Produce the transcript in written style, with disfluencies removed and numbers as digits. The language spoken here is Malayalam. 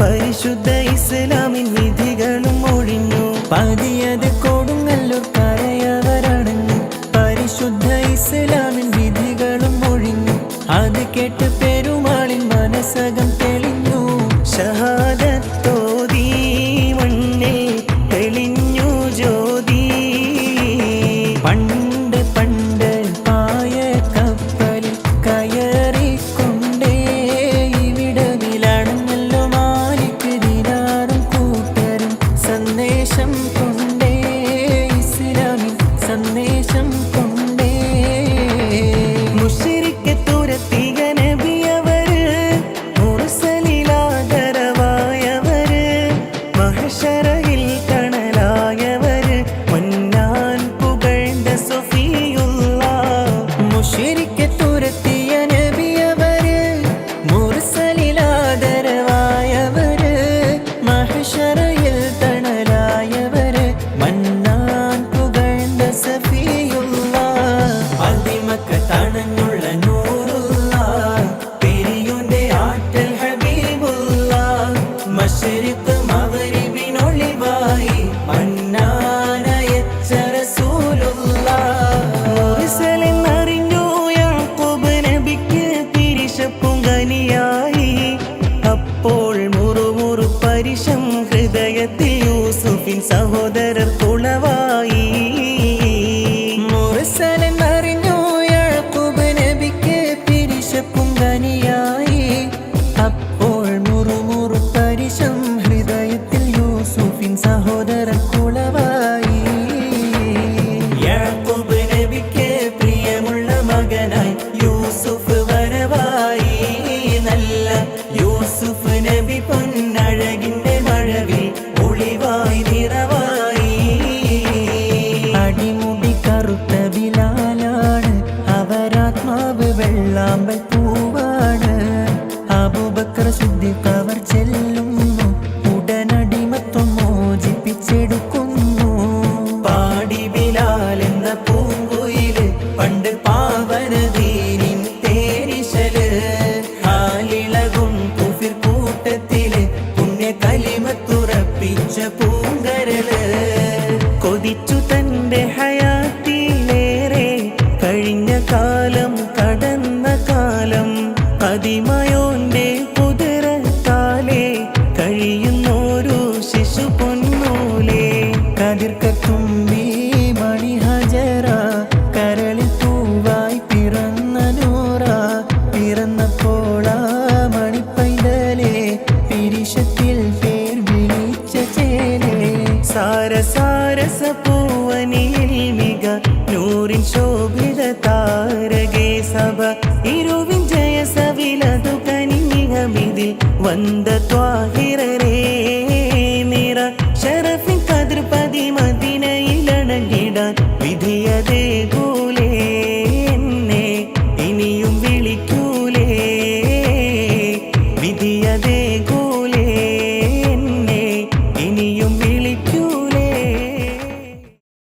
പരിശുദ്ധ ഇസ്ലാമിൻ വിധികളും ഒഴിഞ്ഞു. പതിയത് കൊടുങ്ങല്ലൂർ കരയവരടഞ്ഞു. പരിശുദ്ധ ഇസ്ലാമിൻ വിധികളും ഒഴിഞ്ഞു. അത് കേട്ട് പെരുമാളിൻ മനസ്സകം തെളിഞ്ഞു. ഷഹാദത്തോതി മണ്ണിൽ തെളിഞ്ഞു ജ്യോതി. പണ്ട് പണ്ട് പായ കപ്പലിൽ കയറിക്കൊണ്ടേ ഇവിടവിലണഞ്ഞല്ലോ മാലിക് ദിനാറും കൂട്ടരും. സന്ദേശം കൊണ്ടേ ഇസ്ലാമിൻ സന്ദേശം കൊണ്ടേ. മുശ്രിക്ക് തുരത്തിയ നബിയവര്, മുർസലിലാദരവായവര്, മഹ്ശറയിൽ തണലായവര്, മന്നാൻ പുകഴ്ന്ന സഫിയുള്ളാഹ്. മുശ്രിക്ക് തുരത്തിയ നബിയവര്, മുർസലിലാദരവായവര്, മഹ്ശറയിൽ തണലായവര്, മന്നാൻ പുകഴ്ന്ന സഫിയുള്ളാഹ്. അതിമക്ക തണഞ്ഞുള്ള നൂറുള്ളാഹ്, പെരിയോന്റെ ആറ്റൽ ഹബീബുള്ളാഹ്. മശ്രിഖ് മഗ്രിബിനൊളിവായി മന്നാനയച്ച റസൂലുള്ളാഹ്. മുർസലെന്നറിഞ്ഞു യാക്കൂബ് നബിക്ക് പിരിശപ്പും കനിയായി. അപ്പോൾ മുറുമുറു പരിശം ഹൃദയത്തിൽ യൂസുഫിൻ സഹോദരർ കുളവായി. മുർസലെന്നറിഞ്ഞു യാക്കൂബ് നബിക്ക് പിരിശപ്പും കനിയായി. അപ്പോൾ മുറുമുറു പരിശം ഹൃദയത്തിൽ യൂസുഫിൻ സഹോദരർ കുളവായി. യാക്കൂബ് നബിക്ക് പ്രിയമുള്ള മകനായി യൂസുഫ് വരവായി. നല്ല യൂസുഫ് നബി പൊന്നഴകിന്റെ മഴവിൽ ഒളിവായി നിറവായി. അടിമുടി കറുത്ത ബിലാലാണ്, അവരാത്മാവ് വെള്ളാമ്പൽ പൂവാണ്. അബൂബക്കർ സിദ്ദീഖ് അവർ ചെല്ലുന്നു, ഉടനടിമത്വം മോചിപ്പിച്ചെടുക്കുന്നു. പാടി ബിലാൽ എന്ന പൂങ്കുയില്, പണ്ട് പാവനദീനിൻ തേരിശല്. ഹാലിളകും കുഫിർ കൂട്ടത്തില്, പുണ്യ കലിമത്തുറപ്പിച്ച പൂങ്കരല്. കൊതിച്ചു തന്റെ ഹയാത്തിലേറെ, കഴിഞ്ഞ കാലം കടന്ന കാലം. അതിമയോന്റെ കുതിരത്താലേ കഴിയുന്നോരു ശിശു പൊന്നൂലേ. കതിർക്കത്തുമ്പി മണി ഹജറ, കരളിൽ പൂവായി പിറന്ന നൂറ. പിറന്നപ്പോൾ ആ മണിപ്പൈതലേ, പിരിശത്തിൽ പേർ വിളിച്ച ചേലേ. സാരസാരസ പൂവനിയിൽ മിക നൂറിൻ ശോഭിത താരകേ സഭ. ഇരുവിൻ ജയ സവിലതു കനിമിതിൽ വந்த ത്വാഹിരരെ.